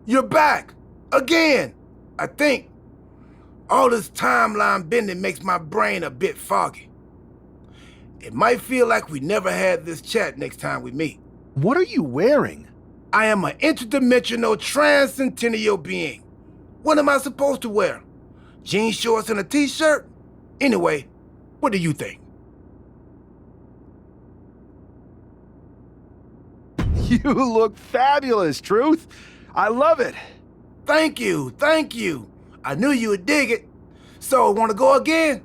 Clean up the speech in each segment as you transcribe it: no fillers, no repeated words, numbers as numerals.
You're back! Again! I think. All this timeline bending makes my brain a bit foggy. It might feel like we never had this chat next time we meet. What are you wearing? I am an interdimensional transcendental being. What am I supposed to wear? Jean shorts and a t-shirt? Anyway, what do you think? You look fabulous, Truth. I love it. Thank you, thank you. I knew you would dig it. So, want to go again?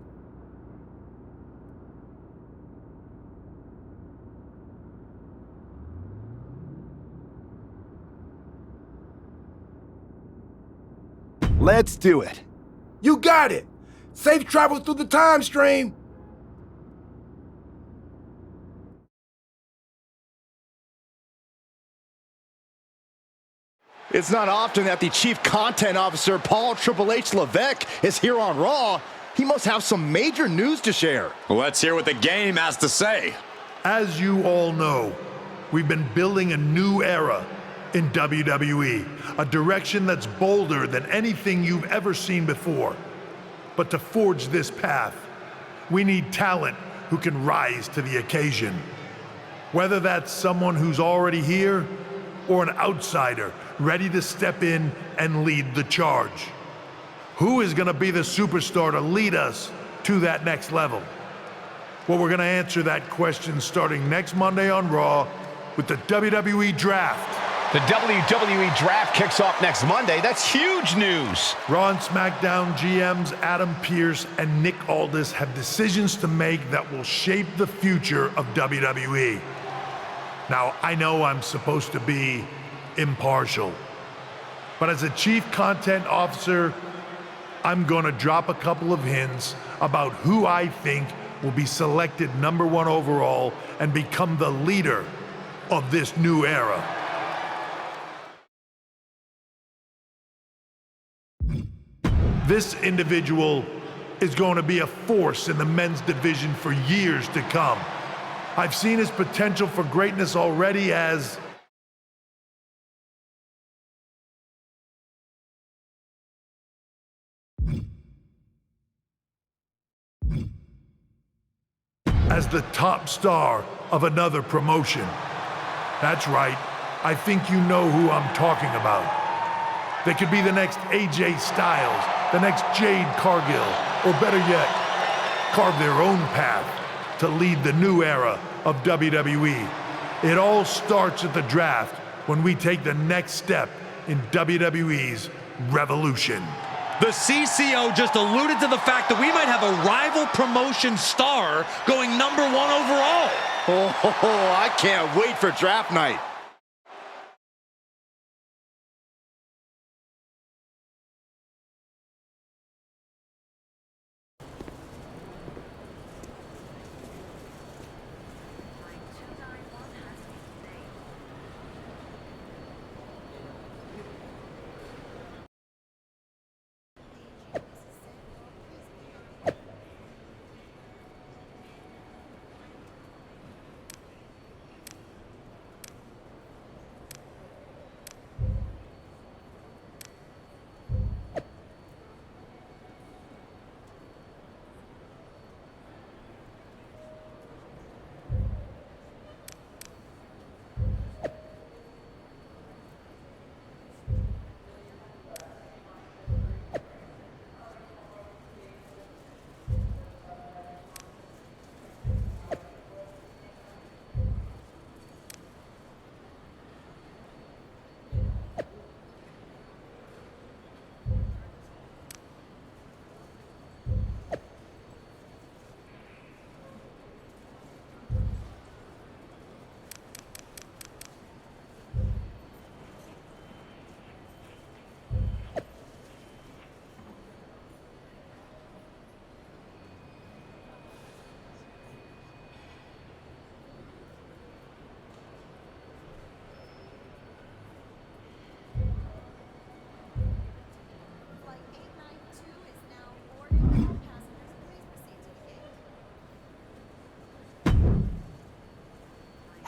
Let's do it. You got it. Safe travel through the time stream. It's not often that the Chief Content Officer, Paul Triple H Levesque, is here on Raw. He must have some major news to share. Let's hear what the game has to say. As you all know, we've been building a new era in WWE, a direction that's bolder than anything you've ever seen before. But to forge this path, we need talent who can rise to the occasion. Whether that's someone who's already here or an outsider ready to step in and lead the charge. Who is gonna be the superstar to lead us to that next level? Well, we're gonna answer that question starting next Monday on Raw with the WWE Draft. The WWE Draft kicks off next Monday. That's huge news. Raw and SmackDown GMs Adam Pearce and Nick Aldis have decisions to make that will shape the future of WWE. Now, I know I'm supposed to be impartial, but as a Chief Content Officer, I'm gonna drop a couple of hints about who I think will be selected #1 overall and become the leader of this new era. This individual is going to be a force in the men's division for years to come. I've seen his potential for greatness already as the top star of another promotion. That's right, I think you know who I'm talking about. They could be the next AJ Styles, the next Jade Cargill, or better yet, carve their own path to lead the new era of WWE. It all starts at the draft when we take the next step in WWE's revolution. The CCO just alluded to the fact that we might have a rival promotion star going #1 overall. Oh, I can't wait for draft night.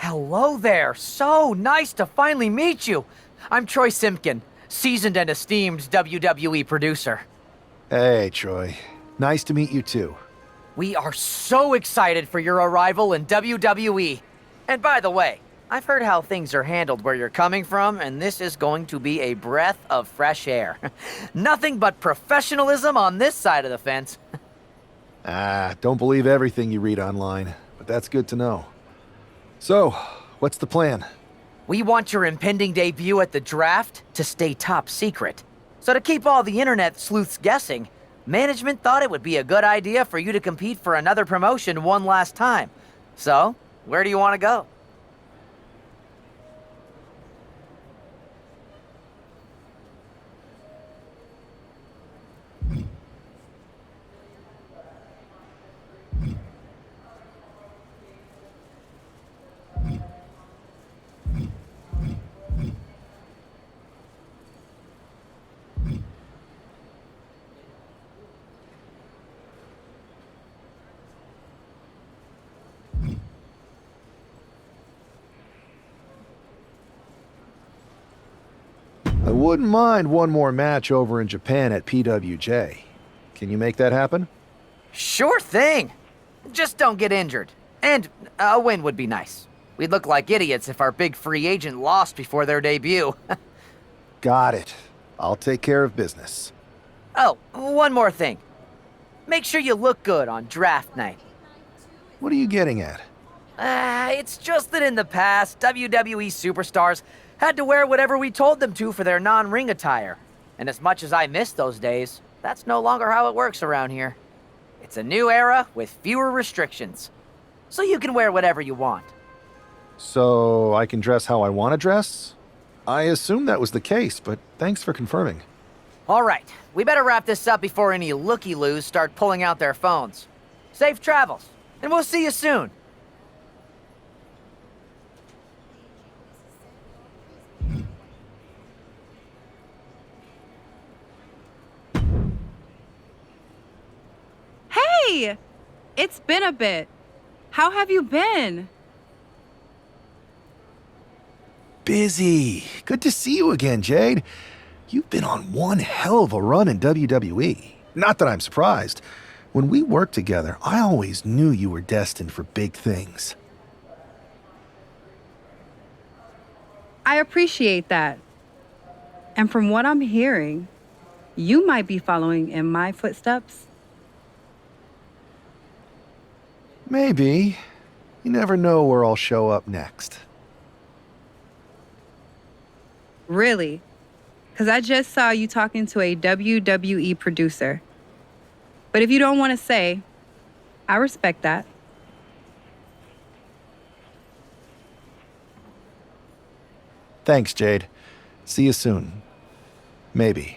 Hello there. So nice to finally meet you. I'm Troy Simpkin. seasoned and esteemed WWE producer. Hey, Troy. Nice to meet you too. We are so excited for your arrival in WWE. And by the way, I've heard how things are handled where you're coming from, and this is going to be a breath of fresh air. Nothing but professionalism on this side of the fence. Don't believe everything you read online, but that's good to know. So, what's the plan? We want your impending debut at the draft to stay top secret. So to keep all the internet sleuths guessing, management thought it would be a good idea for you to compete for another promotion one last time. So, where do you want to go? I wouldn't mind one more match over in Japan at PWJ. Can you make that happen? Sure thing. Just don't get injured. And a win would be nice. We'd look like idiots if our big free agent lost before their debut. Got it. I'll take care of business. Oh, one more thing. Make sure you look good on draft night. What are you getting at? It's just that in the past, WWE superstars had to wear whatever we told them to for their non-ring attire. And as much as I miss those days, that's no longer how it works around here. It's a new era with fewer restrictions. So you can wear whatever you want. So I can dress how I want to dress? I assumed that was the case, but thanks for confirming. All right, we better wrap this up before any looky-loos start pulling out their phones. Safe travels, and we'll see you soon. Hey! It's been a bit. How have you been? Busy. Good to see you again, Jade. You've been on one hell of a run in WWE. Not that I'm surprised. When we worked together, I always knew you were destined for big things. I appreciate that. And from what I'm hearing, you might be following in my footsteps. Maybe. You never know where I'll show up next. Really? Because I just saw you talking to a WWE producer. But if you don't want to say, I respect that. Thanks, Jade. See you soon. Maybe.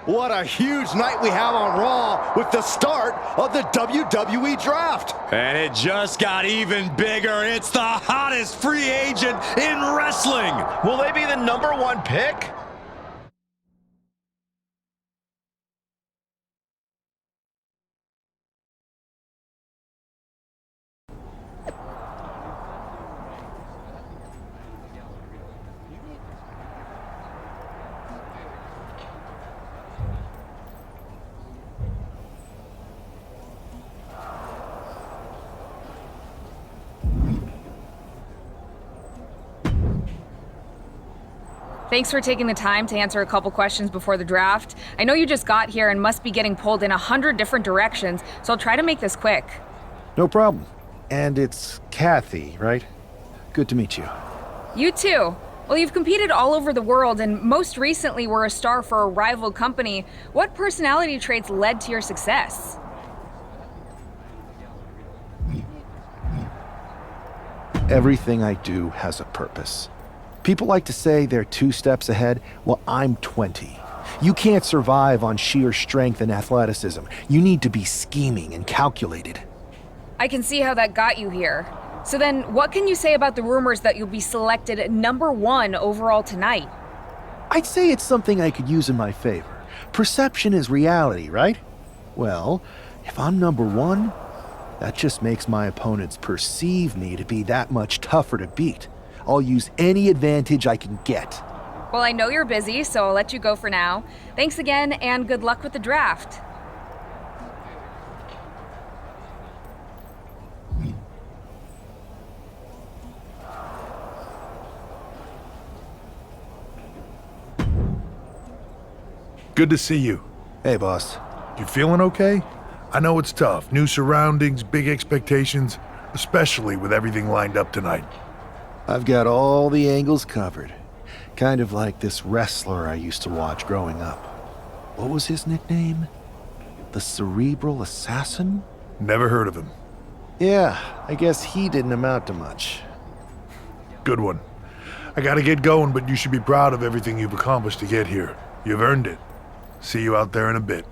What a huge night we have on Raw with the start of the WWE Draft. And it just got even bigger. It's the hottest free agent in wrestling. Will they be the #1 pick? Thanks for taking the time to answer a couple questions before the draft. I know you just got here and must be getting pulled in 100 different directions, so I'll try to make this quick. No problem. And it's Kathy, right? Good to meet you. You too. Well, you've competed all over the world and most recently were a star for a rival company. What personality traits led to your success? Everything I do has a purpose. People like to say they're 2 steps ahead. Well, I'm 20. You can't survive on sheer strength and athleticism. You need to be scheming and calculated. I can see how that got you here. So then, what can you say about the rumors that you'll be selected #1 overall tonight? I'd say it's something I could use in my favor. Perception is reality, right? Well, if I'm #1, that just makes my opponents perceive me to be that much tougher to beat. I'll use any advantage I can get. Well, I know you're busy, so I'll let you go for now. Thanks again, and good luck with the draft. Good to see you. Hey, boss. You feeling okay? I know it's tough. New surroundings, big expectations, especially with everything lined up tonight. I've got all the angles covered. Kind of like this wrestler I used to watch growing up. What was his nickname? The Cerebral Assassin? Never heard of him. Yeah, I guess he didn't amount to much. Good one. I gotta get going, but you should be proud of everything you've accomplished to get here. You've earned it. See you out there in a bit.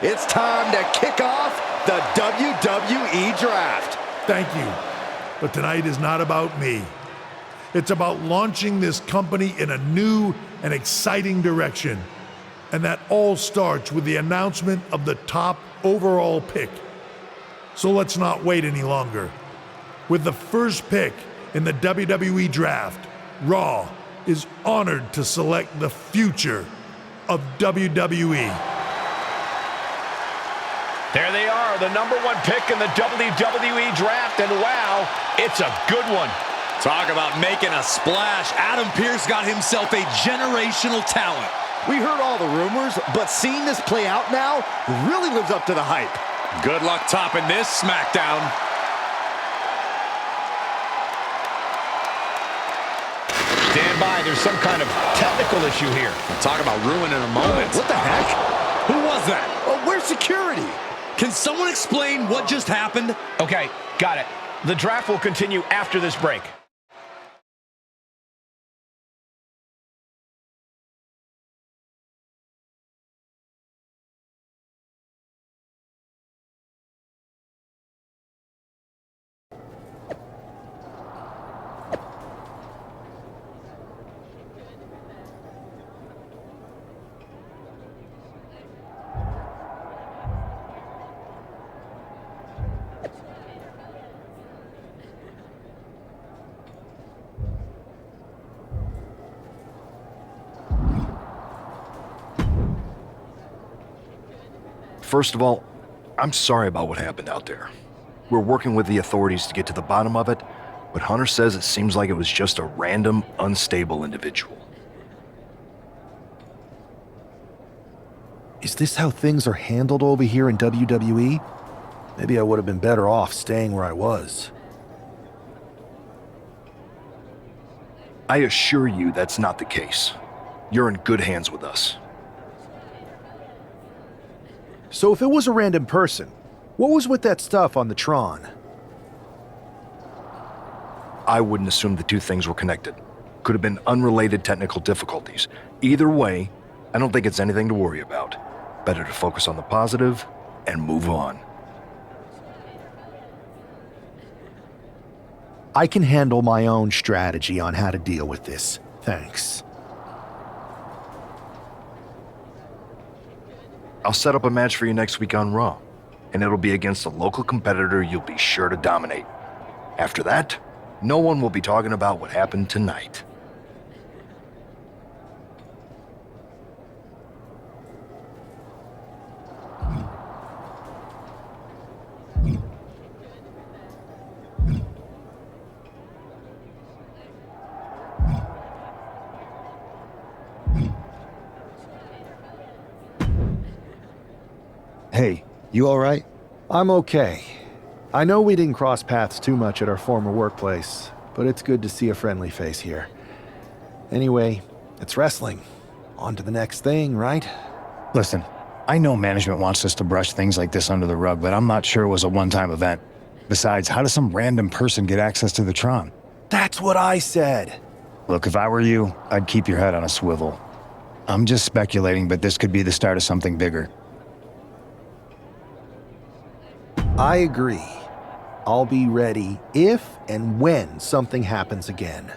It's time to kick off the WWE Draft. Thank you. But tonight is not about me. It's about launching this company in a new and exciting direction. And that all starts with the announcement of the top overall pick. So let's not wait any longer. With the first pick in the WWE Draft, Raw is honored to select the future of WWE. There they are, the #1 pick in the WWE Draft, and wow, it's a good one. Talk about making a splash. Adam Pearce got himself a generational talent. We heard all the rumors, but seeing this play out now really lives up to the hype. Good luck topping this SmackDown. Stand by, there's some kind of technical issue here. Talk about ruining a moment. What the heck? Who was that? Oh, where's security? Can someone explain what just happened? Okay, got it. The draft will continue after this break. First of all, I'm sorry about what happened out there. We're working with the authorities to get to the bottom of it, but Hunter says it seems like it was just a random, unstable individual. Is this how things are handled over here in WWE? Maybe I would have been better off staying where I was. I assure you that's not the case. You're in good hands with us. So if it was a random person, what was with that stuff on the Tron? I wouldn't assume the two things were connected. Could have been unrelated technical difficulties. Either way, I don't think it's anything to worry about. Better to focus on the positive and move on. I can handle my own strategy on how to deal with this. Thanks. I'll set up a match for you next week on Raw, and it'll be against a local competitor you'll be sure to dominate. After that, no one will be talking about what happened tonight. Hey, you all right? I'm okay. I know we didn't cross paths too much at our former workplace, but it's good to see a friendly face here. Anyway, it's wrestling. On to the next thing, right? Listen, I know management wants us to brush things like this under the rug, but I'm not sure it was a one-time event. Besides, how does some random person get access to the Tron? That's what I said. Look, if I were you, I'd keep your head on a swivel. I'm just speculating, but this could be the start of something bigger. I agree. I'll be ready if and when something happens again.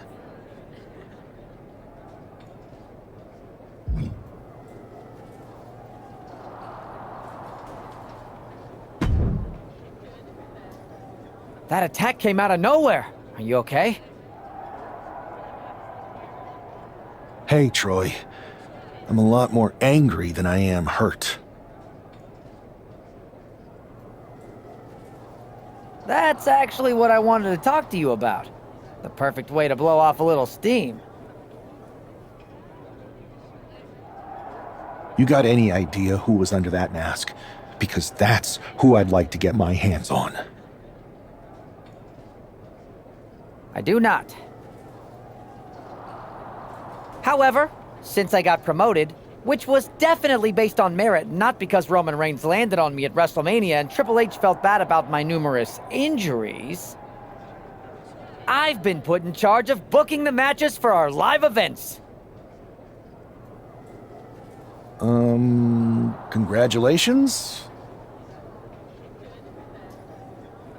That attack came out of nowhere. Are you okay? Hey, Troy. I'm a lot more angry than I am hurt. That's actually what I wanted to talk to you about. The perfect way to blow off a little steam. You got any idea who was under that mask? Because that's who I'd like to get my hands on. I do not. However, since I got promoted, which was definitely based on merit, not because Roman Reigns landed on me at WrestleMania and Triple H felt bad about my numerous injuries, I've been put in charge of booking the matches for our live events. Congratulations?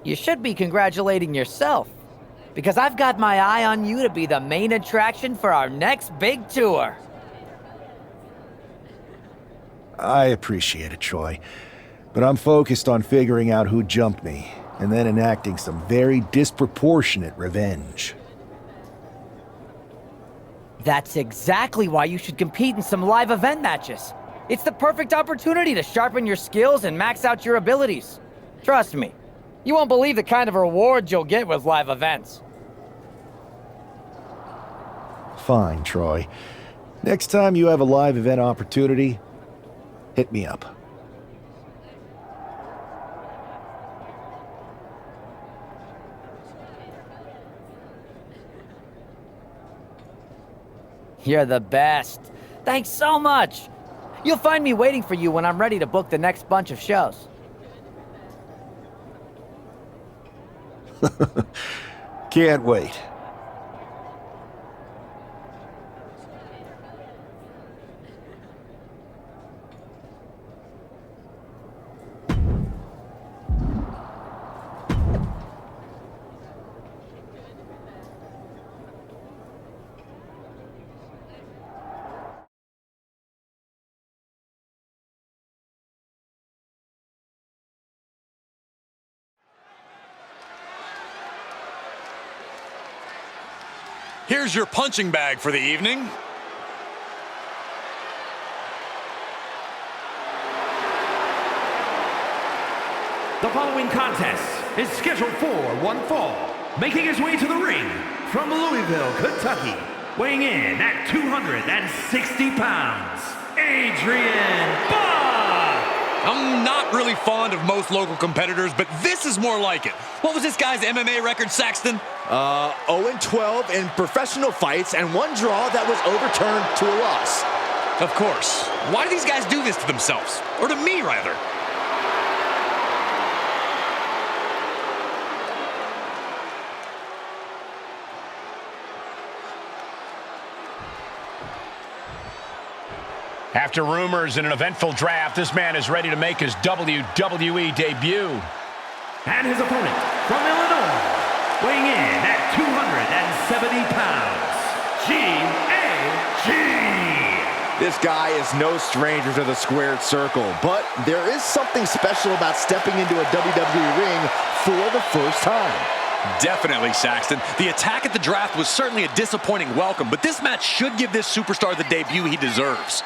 You should be congratulating yourself, because I've got my eye on you to be the main attraction for our next big tour. I appreciate it, Troy. But I'm focused on figuring out who jumped me, and then enacting some very disproportionate revenge. That's exactly why you should compete in some live event matches. It's the perfect opportunity to sharpen your skills and max out your abilities. Trust me, you won't believe the kind of rewards you'll get with live events. Fine, Troy. Next time you have a live event opportunity, hit me up. You're the best. Thanks so much. You'll find me waiting for you when I'm ready to book the next bunch of shows. Can't wait. Here's your punching bag for the evening. The following contest is scheduled for one fall. Making his way to the ring from Louisville, Kentucky, weighing in at 260 pounds, Adrian Buck! I'm not really fond of most local competitors, but this is more like it. What was this guy's MMA record, Saxton? 0-12 in professional fights and one draw that was overturned to a loss. Of course. Why do these guys do this to themselves? Or to me, rather? After rumors and an eventful draft, this man is ready to make his WWE debut. And his opponent from Illinois, weighing in at 270 pounds, G.A.G. This guy is no stranger to the squared circle, but there is something special about stepping into a WWE ring for the first time. Definitely, Saxton. The attack at the draft was certainly a disappointing welcome, but this match should give this superstar the debut he deserves.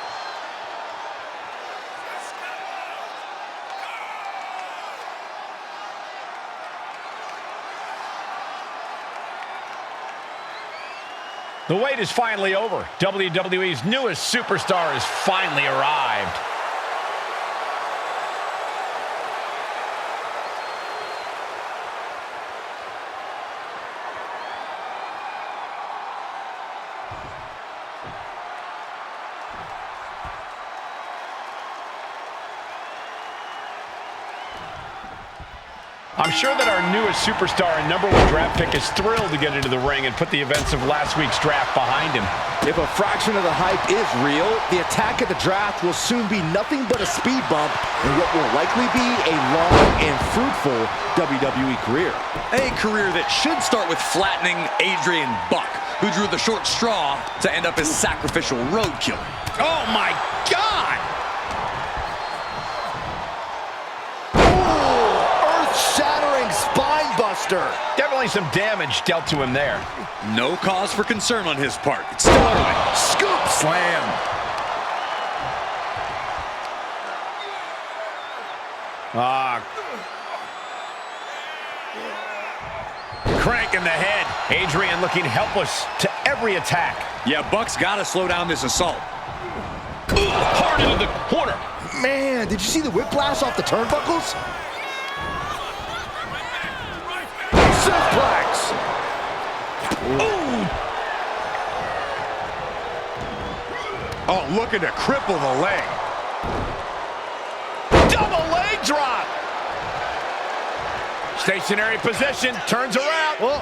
The wait is finally over. WWE's newest superstar has finally arrived. I'm sure that our newest superstar and #1 draft pick is thrilled to get into the ring and put the events of last week's draft behind him. If a fraction of the hype is real, the attack at the draft will soon be nothing but a speed bump in what will likely be a long and fruitful WWE career. A career that should start with flattening Adrian Buck, who drew the short straw to end up as sacrificial roadkill. Oh my God! Shattering spine buster. Definitely some damage dealt to him there. No cause for concern on his part. It's still early. Scoop slam. Crank in the head. Adrian looking helpless to every attack. Yeah, Buck's got to slow down this assault. Hard into the corner. Man, did you see the whiplash off the turnbuckles? Suplex. Ooh. Oh, looking to cripple the leg. Double leg drop. Stationary position, turns around. Oh,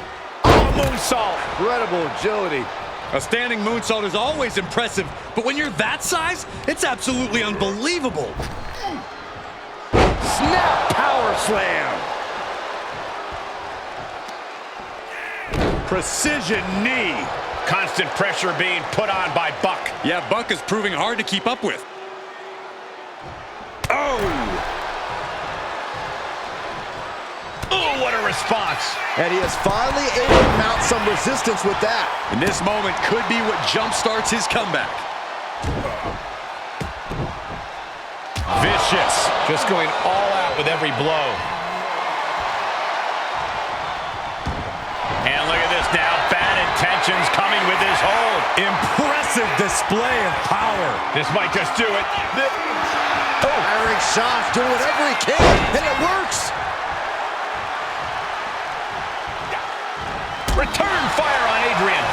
moonsault. Incredible agility. A standing moonsault is always impressive, but when you're that size, it's absolutely unbelievable. Snap power slam. Precision knee. Constant pressure being put on by Buck. Yeah, Buck is proving hard to keep up with. Oh! Oh, what a response. And he is finally able to mount some resistance with that. And this moment could be what jumpstarts his comeback. Vicious. Just going all out with every blow. And look at this now. Bad intentions coming with his hold. Impressive display of power. This might just do it. Firing shots, doing whatever he can, and it works. Return fire on Adrian.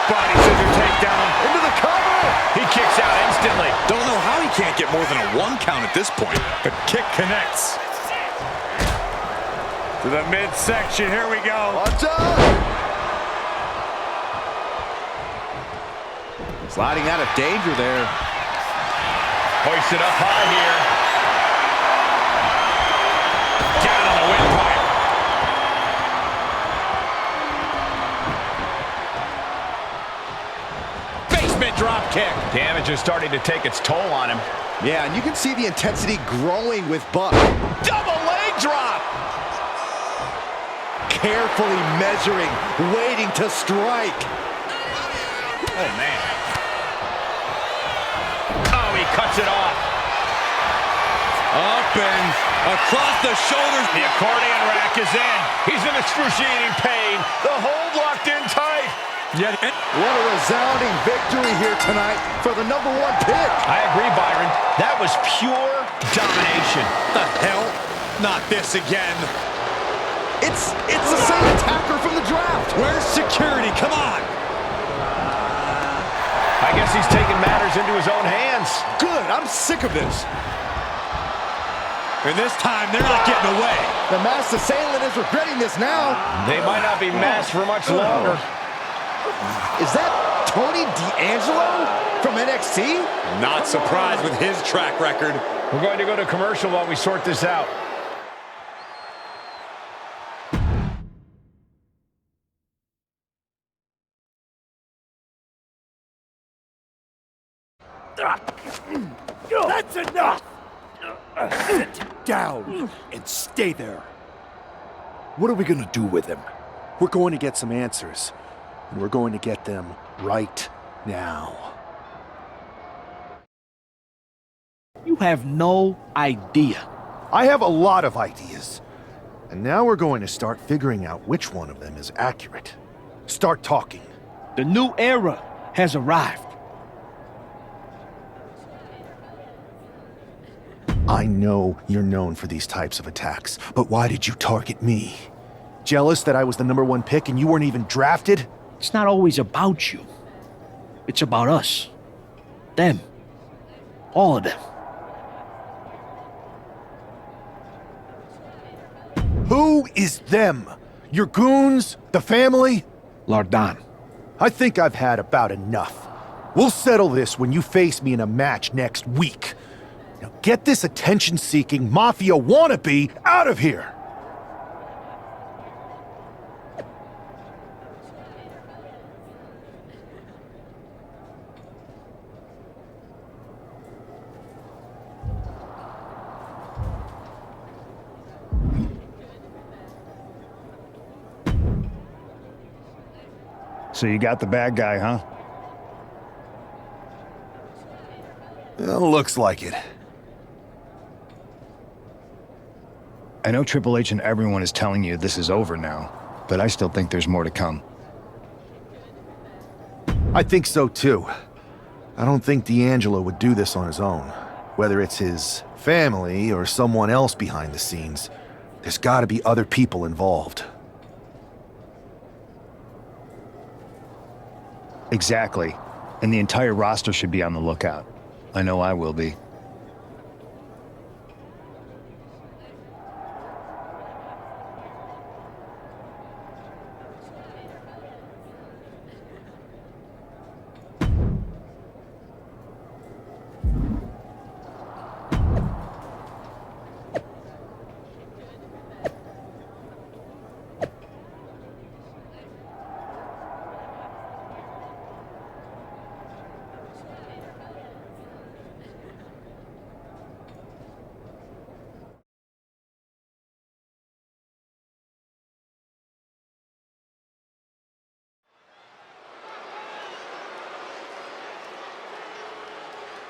Body scissor takedown. Into the cover. He kicks out instantly. Don't know how he can't get more than a 1 count at this point. The kick connects. To the midsection, here we go. Watch out! Sliding out of danger there. Hoisted up high here. Down on the windpipe. Basement drop kick. Damage is starting to take its toll on him. Yeah, and you can see the intensity growing with Buck. Double leg drop. Carefully measuring, waiting to strike. Oh, man. Oh, he cuts it off. Up and across the shoulders. The accordion rack is in. He's in excruciating pain. The hold locked in tight. Yeah, what a resounding victory here tonight for the #1 pick. I agree, Byron. That was pure domination. the hell? Not this again. It's the same attacker from the draft. Where's security? Come on. I guess he's taking matters into his own hands. Good, I'm sick of this. And this time, they're not getting away. The masked assailant is regretting this now. They might not be masked for much longer. Is that Tony D'Angelo from NXT? Not surprised with his track record. We're going to go to commercial while we sort this out. That's enough! Sit down and stay there. What are we gonna do with him? We're going to get some answers, and we're going to get them right now. You have no idea. I have a lot of ideas. And now we're going to start figuring out which one of them is accurate. Start talking. The new era has arrived. I know you're known for these types of attacks, but why did you target me? Jealous that I was the #1 pick and you weren't even drafted? It's not always about you. It's about us. Them. All of them. Who is them? Your goons? The family? Lardan. I think I've had about enough. We'll settle this when you face me in a match next week. Now get this attention-seeking mafia wannabe out of here! So you got the bad guy, huh? Well, looks like it. I know Triple H and everyone is telling you this is over now, but I still think there's more to come. I think so too. I don't think D'Angelo would do this on his own. Whether it's his family or someone else behind the scenes, there's gotta be other people involved. Exactly. And the entire roster should be on the lookout. I know I will be.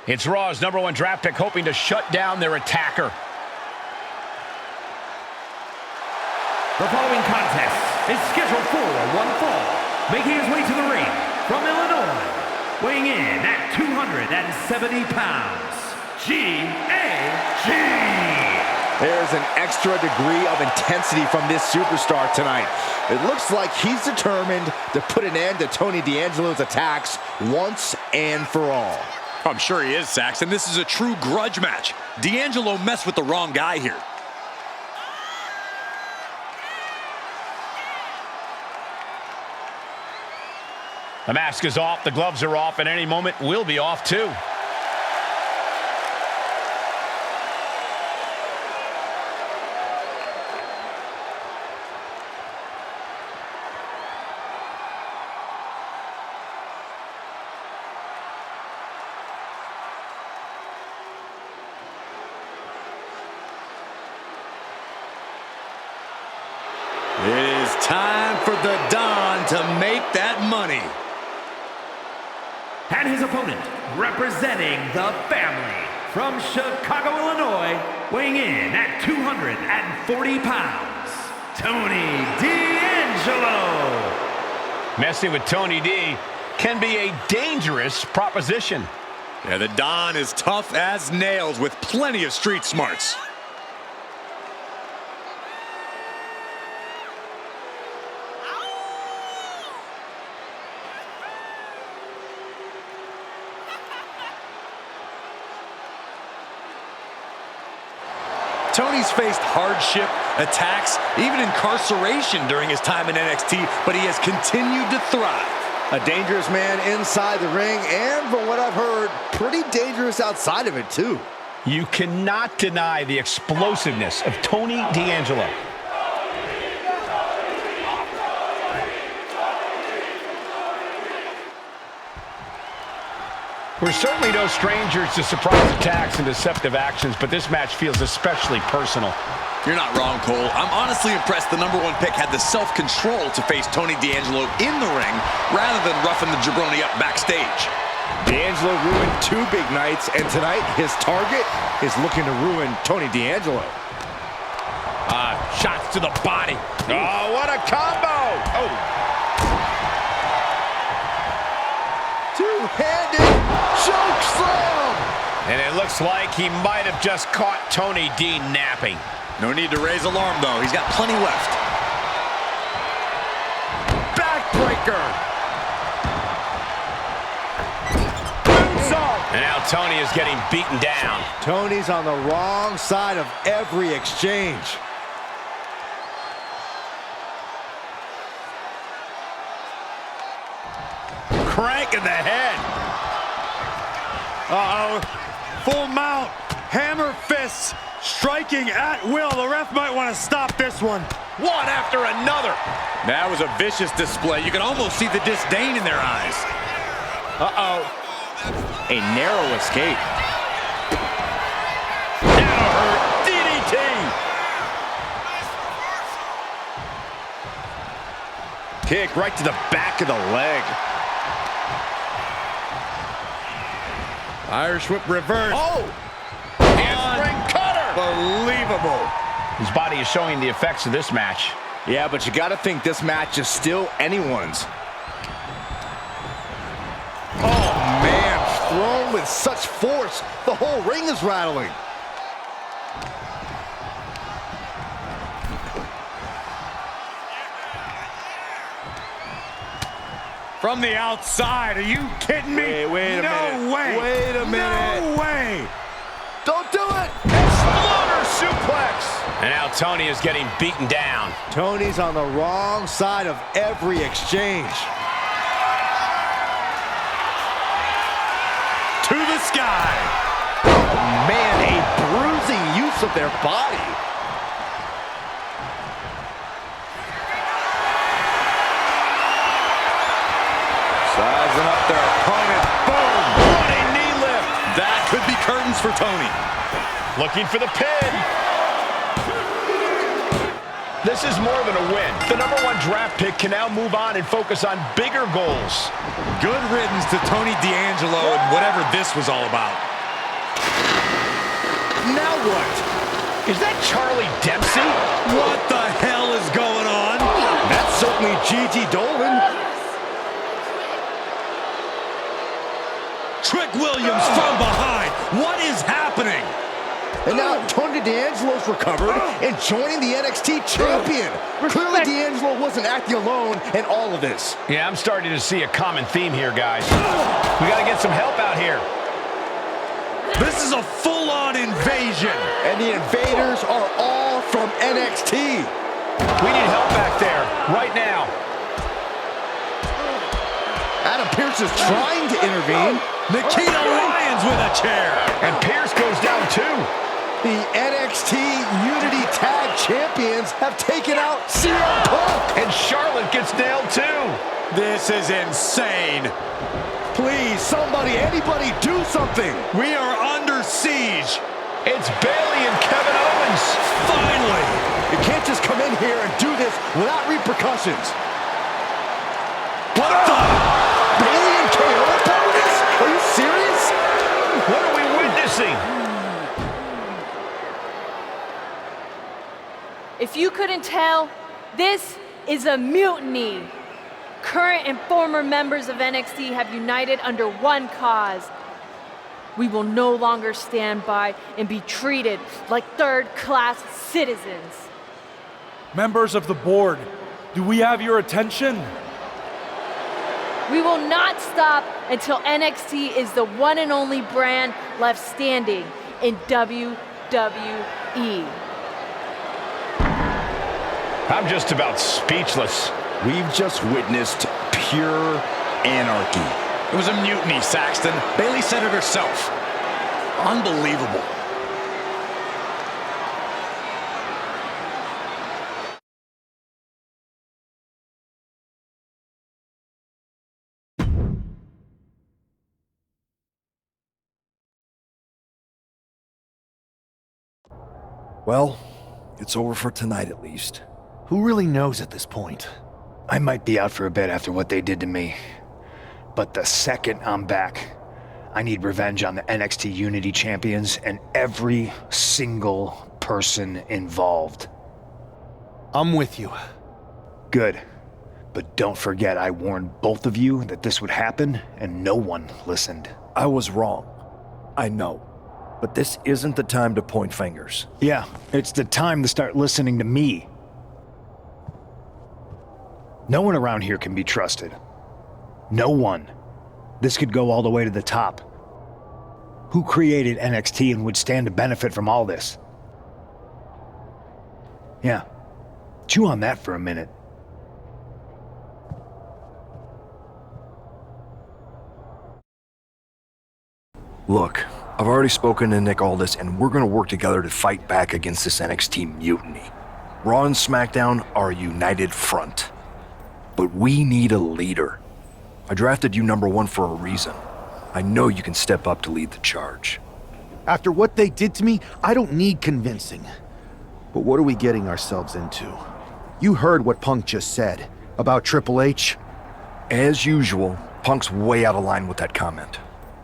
It's Raw's #1 draft pick hoping to shut down their attacker. The following contest is scheduled for one fall. Making his way to the ring from Illinois, weighing in at 270 pounds, G.A.G. There's an extra degree of intensity from this superstar tonight. It looks like he's determined to put an end to Tony D'Angelo's attacks once and for all. I'm sure he is, Saxton. This is a true grudge match. D'Angelo messed with the wrong guy here. The mask is off, the gloves are off, and any moment we'll be off too. It is time for the Don to make that money. And his opponent, representing the family, from Chicago, Illinois, weighing in at 240 pounds, Tony D'Angelo. Messing with Tony D can be a dangerous proposition. Yeah, the Don is tough as nails with plenty of street smarts. Tony's faced hardship, attacks, even incarceration during his time in NXT, but he has continued to thrive. A dangerous man inside the ring, and from what I've heard, pretty dangerous outside of it, too. You cannot deny the explosiveness of Tony D'Angelo. We're certainly no strangers to surprise attacks and deceptive actions, but this match feels especially personal. You're not wrong, Cole. I'm honestly impressed the #1 pick had the self-control to face Tony D'Angelo in the ring rather than roughing the jabroni up backstage. D'Angelo ruined 2 big nights, and tonight his target is looking to ruin Tony D'Angelo. Shots to the body. Oh, what a combo! Oh. Two-handed choke slam! And it looks like he might have just caught Tony D napping. No need to raise alarm, though. He's got plenty left. Backbreaker! And now Tony is getting beaten down. Tony's on the wrong side of every exchange. Crank in the head. Uh-oh. Full mount. Hammer fists. Striking at will. The ref might want to stop this one. One after another. That was a vicious display. You can almost see the disdain in their eyes. Uh-oh. A narrow escape. That'll hurt. DDT. Kick right to the back of the leg. Irish whip reverse. Oh! Handspring cutter! Unbelievable. His body is showing the effects of this match. Yeah, but you gotta think this match is still anyone's. Oh, man. Thrown with such force, the whole ring is rattling. From the outside. Are you kidding me? Wait a minute. No way. Wait a minute. No way. Don't do it. Exploder suplex. And now Tony is getting beaten down. Tony's on the wrong side of every exchange. To the sky. Oh, man, a bruising use of their body. Sizing up their opponent. Boom! Running knee lift. That could be curtains for Tony. Looking for the pin. This is more than a win. The #1 draft pick can now move on and focus on bigger goals. Good riddance to Tony D'Angelo and whatever this was all about. Now what? Is that Charlie Dempsey? What the hell is going on? That's certainly Gigi Dolan. Trick Williams from behind. What is happening? And now Tony D'Angelo's recovered and joining the NXT champion. Clearly D'Angelo wasn't acting alone in all of this. Yeah, I'm starting to see a common theme here, guys. We got to get some help out here. This is a full-on invasion. And the invaders are all from NXT. We need help back there, right now. Adam Pearce is trying to intervene. Nikita Lyons with a chair. And Pearce goes down too. The NXT Unity Tag Champions have taken out CM Punk. And Charlotte gets nailed too. This is insane. Please, somebody, anybody, do something. We are under siege. It's Bayley and Kevin Owens. Finally. You can't just come in here and do this without repercussions. What the? Bayley and KO opponents? Are you serious? What are we witnessing? If you couldn't tell, this is a mutiny. Current and former members of NXT have united under one cause. We will no longer stand by and be treated like third-class citizens. Members of the board, do we have your attention? We will not stop until NXT is the one and only brand left standing in WWE. I'm just about speechless. We've just witnessed pure anarchy. It was a mutiny, Saxton. Bayley said it herself. Unbelievable. Well, it's over for tonight at least. Who really knows at this point? I might be out for a bit after what they did to me. But the second I'm back, I need revenge on the NXT Unity Champions and every single person involved. I'm with you. Good. But don't forget I warned both of you that this would happen, and no one listened. I was wrong. I know. But this isn't the time to point fingers. Yeah, it's the time to start listening to me. No one around here can be trusted. No one. This could go all the way to the top. Who created NXT and would stand to benefit from all this? Yeah. Chew on that for a minute. Look, I've already spoken to Nick Aldis, and we're gonna work together to fight back against this NXT mutiny. Raw and SmackDown are a united front. But we need a leader. I drafted you #1 for a reason. I know you can step up to lead the charge. After what they did to me, I don't need convincing. But what are we getting ourselves into? You heard what Punk just said about Triple H. As usual, Punk's way out of line with that comment.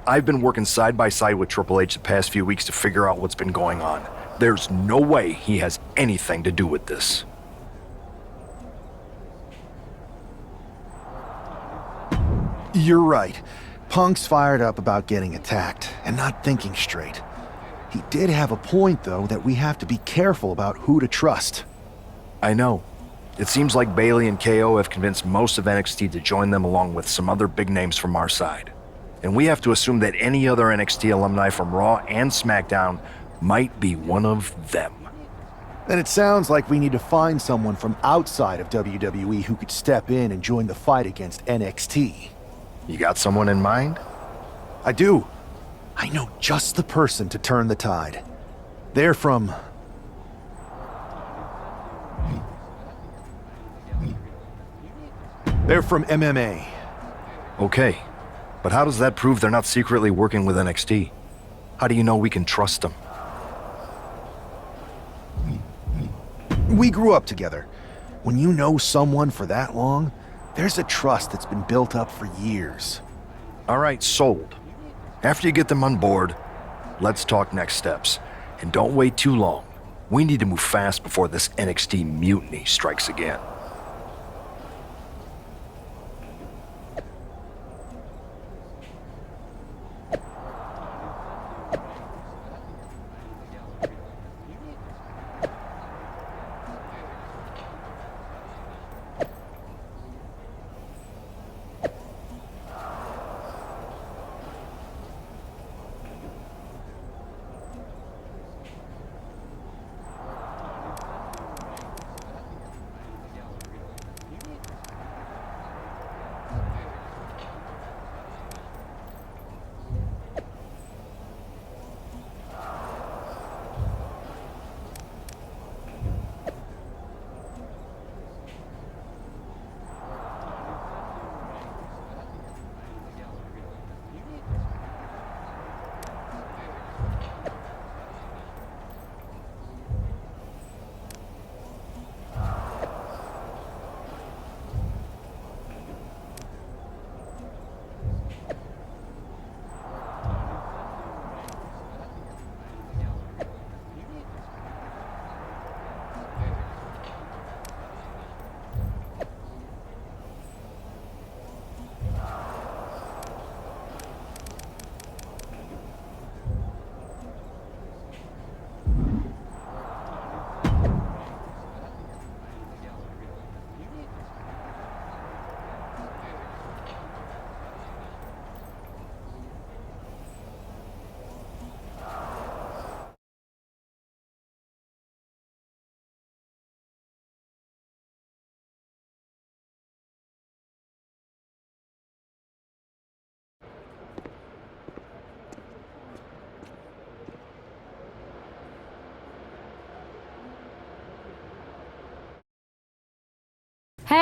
I've been working side by side with Triple H the past few weeks to figure out what's been going on. There's no way he has anything to do with this. You're right. Punk's fired up about getting attacked and not thinking straight. He did have a point, though, that we have to be careful about who to trust. I know. It seems like Bayley and KO have convinced most of NXT to join them along with some other big names from our side. And we have to assume that any other NXT alumni from Raw and SmackDown might be one of them. Then it sounds like we need to find someone from outside of WWE who could step in and join the fight against NXT. You got someone in mind? I do. I know just the person to turn the tide. They're from... They're from MMA. Okay. But how does that prove they're not secretly working with NXT? How do you know we can trust them? We grew up together. When you know someone for that long, there's a trust that's been built up for years. All right, sold. After you get them on board, let's talk next steps. And don't wait too long. We need to move fast before this NXT mutiny strikes again.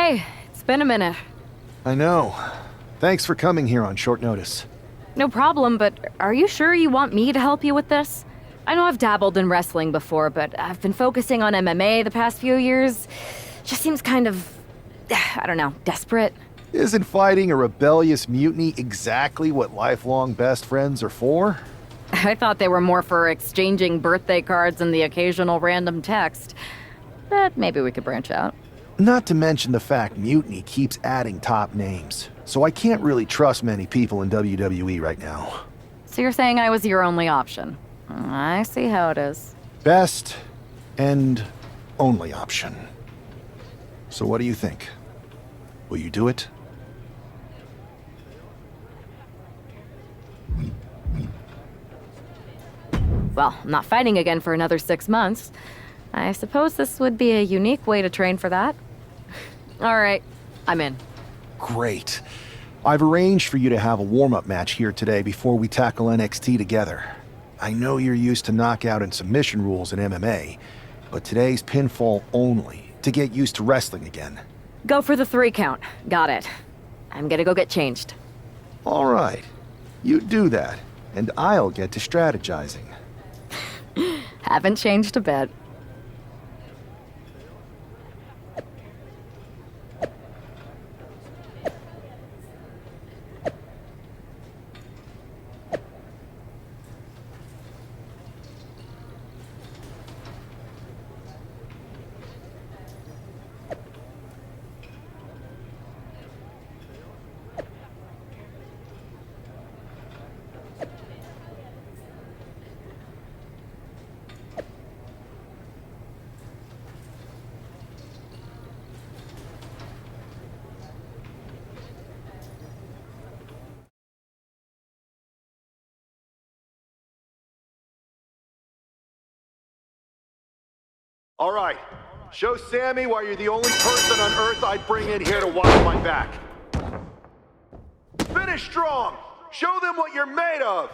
Hey, it's been a minute. I know. Thanks for coming here on short notice. No problem, but are you sure you want me to help you with this? I know I've dabbled in wrestling before, but I've been focusing on MMA the past few years. Just seems kind of, I don't know, desperate. Isn't fighting a rebellious mutiny exactly what lifelong best friends are for? I thought they were more for exchanging birthday cards and the occasional random text. But maybe we could branch out. Not to mention the fact Mutiny keeps adding top names, so I can't really trust many people in WWE right now. So you're saying I was your only option? I see how it is. Best and only option. So what do you think? Will you do it? Well, I'm not fighting again for another 6 months. I suppose this would be a unique way to train for that. All right, I'm in. Great. I've arranged for you to have a warm-up match here today before we tackle NXT together. I know you're used to knockout and submission rules in MMA, but today's pinfall only, to get used to wrestling again. Go for the 3 count. Got it. I'm gonna go get changed. All right. You do that, and I'll get to strategizing. Haven't changed a bit. All right, show Sammi why you're the only person on Earth I'd bring in here to watch my back. Finish strong! Show them what you're made of!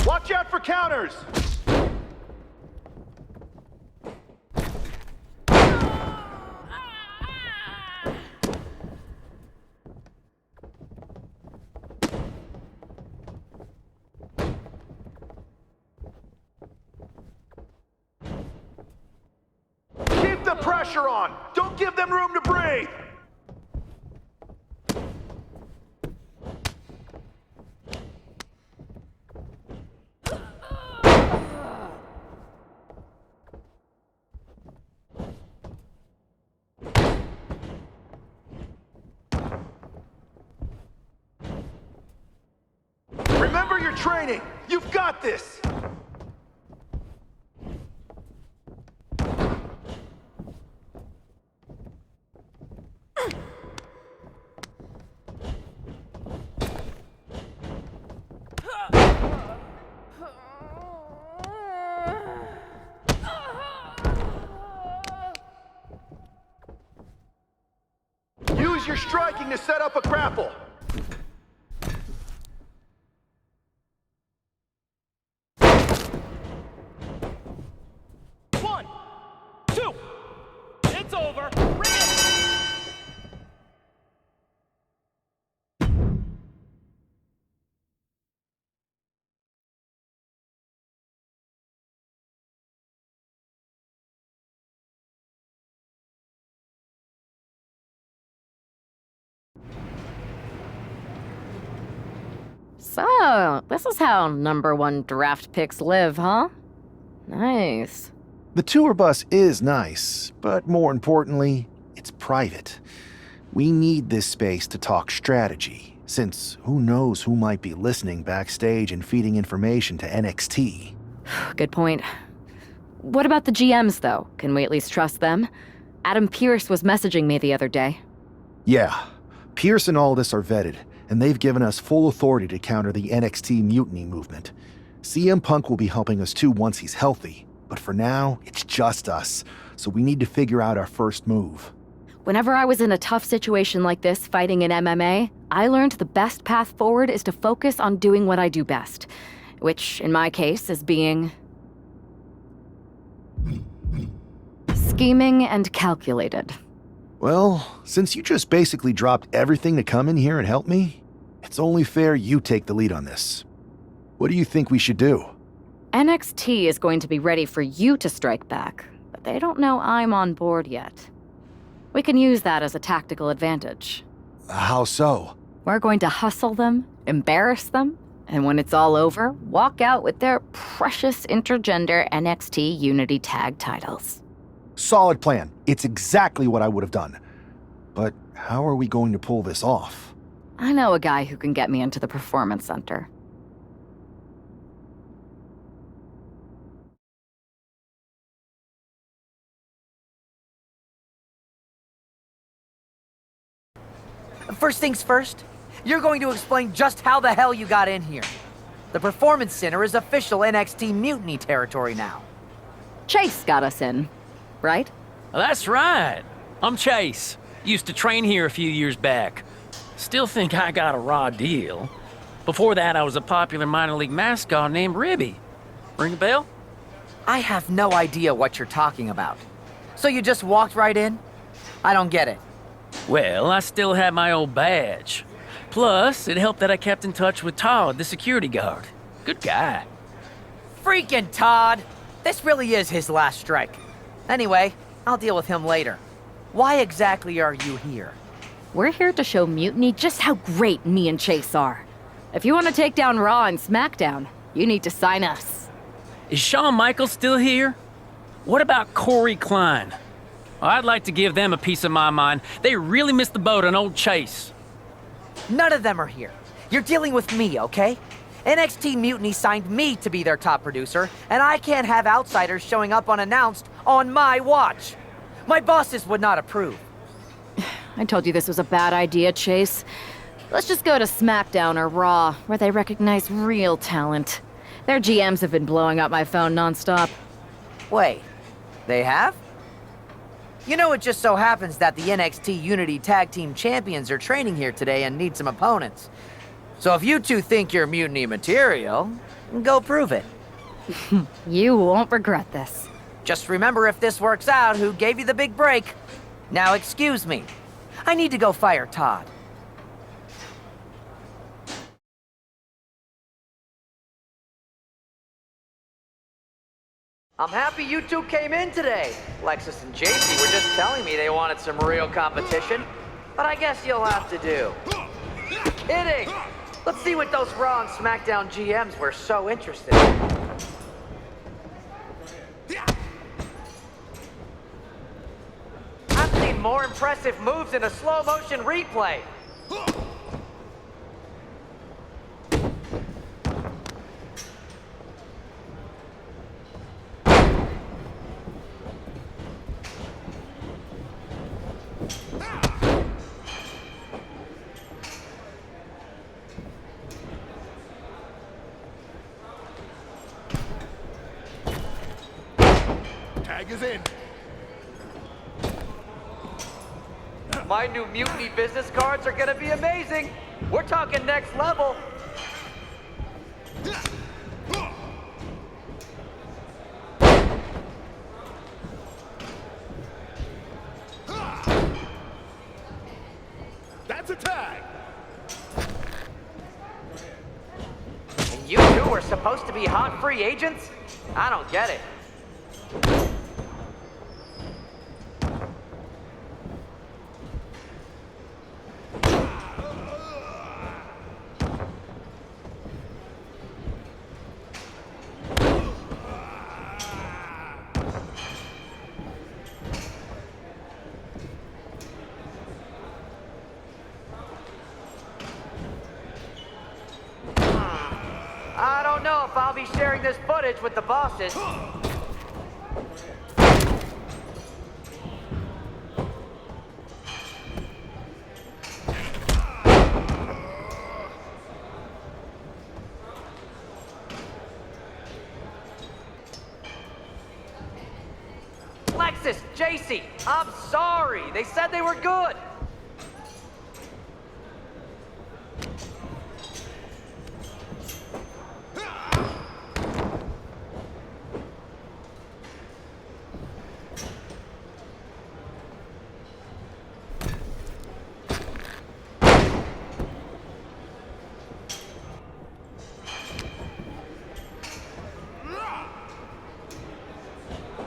Watch out for counters! Keep the pressure on! Don't give them room to breathe! Remember your training! You've got this! Use your striking to set up a grapple! It's over. Bring it. So, this is how #1 draft picks live, huh? Nice. The tour bus is nice, but more importantly, it's private. We need this space to talk strategy, since who knows who might be listening backstage and feeding information to NXT. Good point. What about the GMs, though? Can we at least trust them? Adam Pearce was messaging me the other day. Yeah, Pierce and Aldis are vetted, and they've given us full authority to counter the NXT mutiny movement. CM Punk will be helping us too once he's healthy, but for now, it's just us, so we need to figure out our first move. Whenever I was in a tough situation like this fighting in MMA, I learned the best path forward is to focus on doing what I do best, which in my case is being scheming and calculated. Well, since you just basically dropped everything to come in here and help me, it's only fair you take the lead on this. What do you think we should do? NXT is going to be ready for you to strike back, but they don't know I'm on board yet. We can use that as a tactical advantage. How so? We're going to hustle them, embarrass them, and when it's all over, walk out with their precious intergender NXT Unity Tag titles. Solid plan. It's exactly what I would have done. But how are we going to pull this off? I know a guy who can get me into the Performance Center. First things first, you're going to explain just how the hell you got in here. The Performance Center is official NXT mutiny territory now. Chase got us in, right? That's right. I'm Chase. Used to train here a few years back. Still think I got a raw deal. Before that, I was a popular minor league mascot named Ribby. Ring a bell? I have no idea what you're talking about. So you just walked right in? I don't get it. Well, I still had my old badge. Plus, it helped that I kept in touch with Todd, the security guard. Good guy. Freaking Todd! This really is his last strike. Anyway, I'll deal with him later. Why exactly are you here? We're here to show Mutiny just how great me and Chase are. If you want to take down Raw and SmackDown, you need to sign us. Is Shawn Michaels still here? What about Corey Klein? I'd like to give them a piece of my mind. They really missed the boat on old Chase. None of them are here. You're dealing with me, okay? NXT Mutiny signed me to be their top producer, and I can't have outsiders showing up unannounced on my watch. My bosses would not approve. I told you this was a bad idea, Chase. Let's just go to SmackDown or Raw, where they recognize real talent. Their GMs have been blowing up my phone nonstop. Wait, they have? You know, it just so happens that the NXT Unity Tag Team Champions are training here today and need some opponents. So if you two think you're mutiny material, go prove it. You won't regret this. Just remember, if this works out, who gave you the big break. Now excuse me. I need to go fire Todd. I'm happy you two came in today. Lexis and Jacy were just telling me they wanted some real competition, but I guess you'll have to do. Kidding! Let's see what those Raw and SmackDown GMs were so interested in. I've seen more impressive moves in a slow-motion replay. Tag is in. My new Mutiny business cards are gonna be amazing. We're talking next level. That's a tag. And you two are supposed to be hot free agents? I don't get it. I don't know if I'll be sharing this footage with the bosses. Lexis, Jacy, I'm sorry. They said they were good.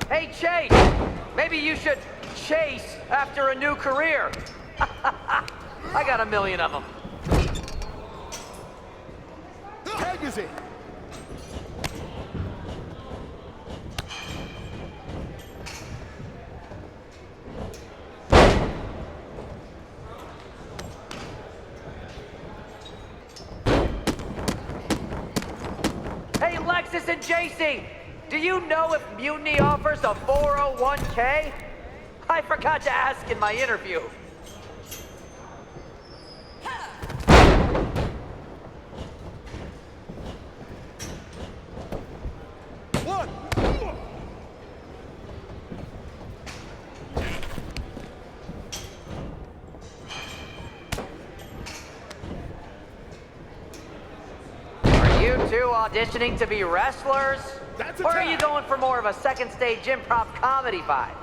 Hey, Chase, maybe you should chase after a new career. I got a million of them. Tag is in. Hey, Lexis and Jacy, do you know if Mutiny offers a 401k? I forgot to ask in my interview. One. Are you two auditioning to be wrestlers? Or are you going for more of a second stage improv comedy vibe?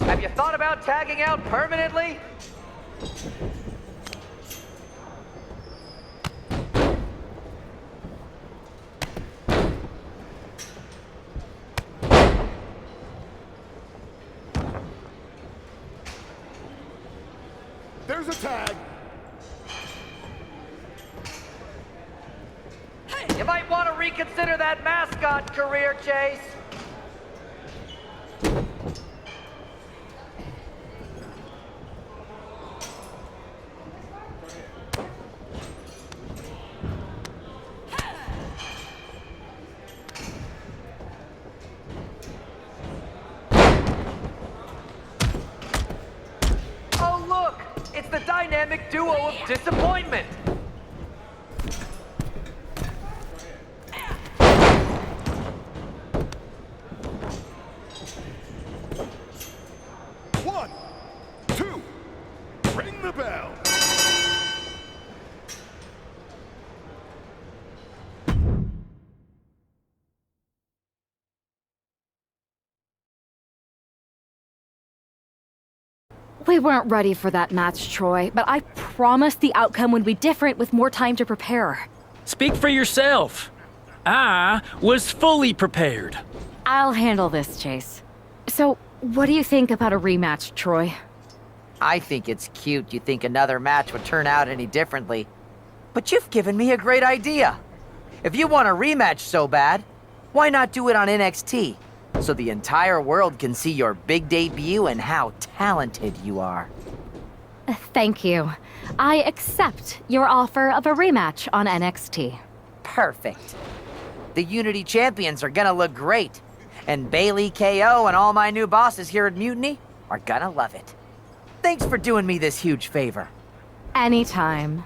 Have you thought about tagging out permanently? There's a tag. You might want to reconsider that mascot career, Chase. Oh, look! It's the dynamic duo of disappointment! One, two, ring the bell. We weren't ready for that match, Troy, but I promise the outcome would be different with more time to prepare. Speak for yourself. I was fully prepared. I'll handle this, Chase. So, what do you think about a rematch, Troy? I think it's cute you think another match would turn out any differently. But you've given me a great idea. If you want a rematch so bad, why not do it on NXT? So the entire world can see your big debut and how talented you are. Thank you. I accept your offer of a rematch on NXT. Perfect. The Unity Champions are gonna look great. And Bailey, KO, and all my new bosses here at Mutiny are gonna love it. Thanks for doing me this huge favor. Anytime.